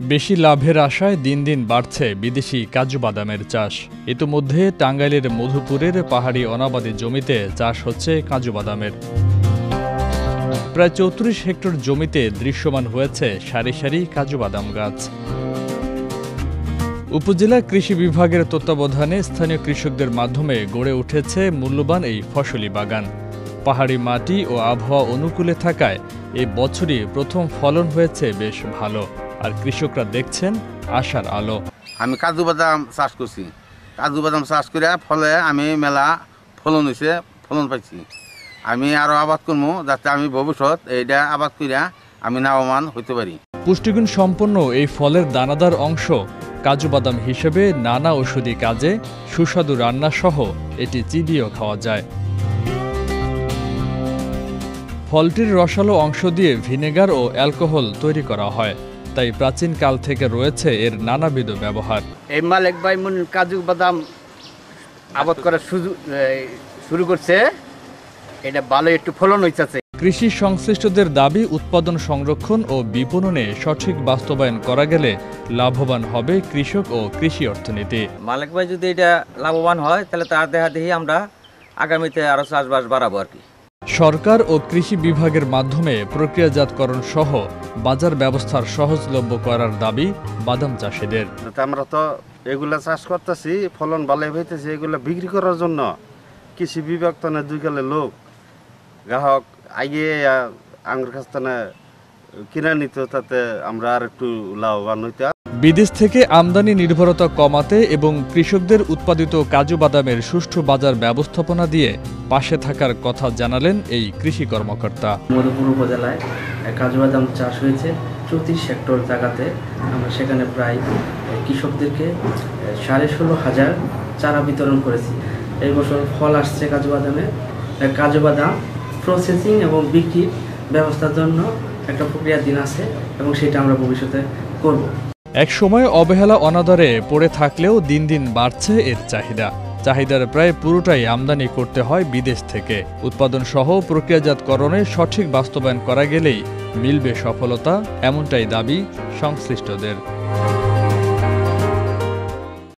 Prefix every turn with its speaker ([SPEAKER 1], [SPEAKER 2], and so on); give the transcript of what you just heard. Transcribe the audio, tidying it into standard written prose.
[SPEAKER 1] বেশি লাভের আশায় দিন দিন বাড়ছে বিদেশি কাজু বাদামের চাষ। ইতিমধ্যে টাঙ্গাইলের মধুপুরের পাহাড়ি অনাবাদী জমিতে চাষ হচ্ছে কাজু বাদামের। প্রায় ৩৪ হেক্টর জমিতে দৃশ্যমান হয়েছে সারি সারি কাজু বাদাম গাছ। উপজেলা কৃষি বিভাগের তত্ত্বাবধানে স্থানীয় কৃষকদের মাধ্যমে গড়ে উঠেছে মূল্যবান এই ফসলি বাগান। পাহাড়ি মাটি ও আবহাওয়া অনুকূলে থাকায় এই বছরই প্রথম ফলন হয়েছে বেশ ভালো, আর কৃষকরা দেখছেন আশার আলো।
[SPEAKER 2] আমি কাজু বাদাম চাষ করছি, কাজু বাদাম চাষ করে ফলে আমি মেলা ফলন হয়েছে, ফলন পাইছি। আমি আরো আবাদ করবো যাতে আমি ভবিষ্যৎ এইটা আবাদ করে আমি লাভবান হইতে পারি।
[SPEAKER 1] পুষ্টিগুণ সম্পন্ন এই ফলের দানাদার অংশ কাজু বাদাম হিসেবে নানা ঔষধি কাজে, সুস্বাদু রান্না সহ এটি চিবিয়েও খাওয়া যায়। ফলটির রসালো অংশ দিয়ে ভিনেগার ও অ্যালকোহল তৈরি করা হয়, তাই প্রাচীন কাল থেকে রয়েছে এর নানাবিধ ব্যবহার।
[SPEAKER 3] এই মালিক ভাই কাজু বাদাম আবাদ করা শুরু করছে, এটা ভালো একটু ফলন হইছে।
[SPEAKER 1] কৃষি সংশ্লিষ্টদের দাবি, উৎপাদন সংরক্ষণ ও বিপণনে সঠিক বাস্তবায়ন করা গেলে লাভবান হবে কৃষক ও কৃষি অর্থনীতি।
[SPEAKER 4] মালিক ভাই যদি এটা লাভবান হয় তাহলে তার দেখাদেখি আমরা আগামীতে আরো চাষবাস বাড়াবো আর কি।
[SPEAKER 1] সরকার ও কৃষি বিভাগের মাধ্যমে প্রক্রিয়াজাতকরণ সহ বাজার ব্যবস্থার সহজলভ্য করার দাবি বাদাম চাষিদের।
[SPEAKER 5] আমরা তো এগুলা চাষ করতেছি, ফলন ভালো হইতেছে, এগুলা বিক্রি করার জন্য কৃষি বিভাগ তো না দুই গেলে লোক গ্রাহক আগে আঙ্গুর কাছ থেকে কিনে নিত, তাতে আমরা আর একটু লাভবান হইতে।
[SPEAKER 1] বিদেশ থেকে আমদানি নির্ভরতা কমাতে এবং কৃষকদের উৎপাদিত কাজু বাদামের সুষ্ঠু বাজার ব্যবস্থাপনা দিয়ে পাশে থাকার কথা জানালেন এই কৃষি কর্মকর্তা।
[SPEAKER 6] মধুপুর উপজেলায় কাজু বাদাম চাষ হয়েছে ৩৪ হেক্টর জায়গাতে। আমরা সেখানে প্রায় কৃষকদেরকে ১৬,৫০০ চারা বিতরণ করেছি। এই বছর ফল আসছে কাজু বাদামে। কাজু বাদাম প্রসেসিং এবং বিক্রির ব্যবস্থার জন্য একটা প্রক্রিয়ার দিন আছে এবং সেটা আমরা ভবিষ্যতে করব।
[SPEAKER 1] এক সময় অবহেলা অনাদরে পড়ে থাকলেও দিন দিন বাড়ছে এর চাহিদার প্রায় পুরোটাই আমদানি করতে হয় বিদেশ থেকে। উৎপাদন সহ প্রক্রিয়াজাতকরণে সঠিক বাস্তবায়ন করা গেলেই মিলবে সফলতা, এমনটাই দাবি সংশ্লিষ্টদের।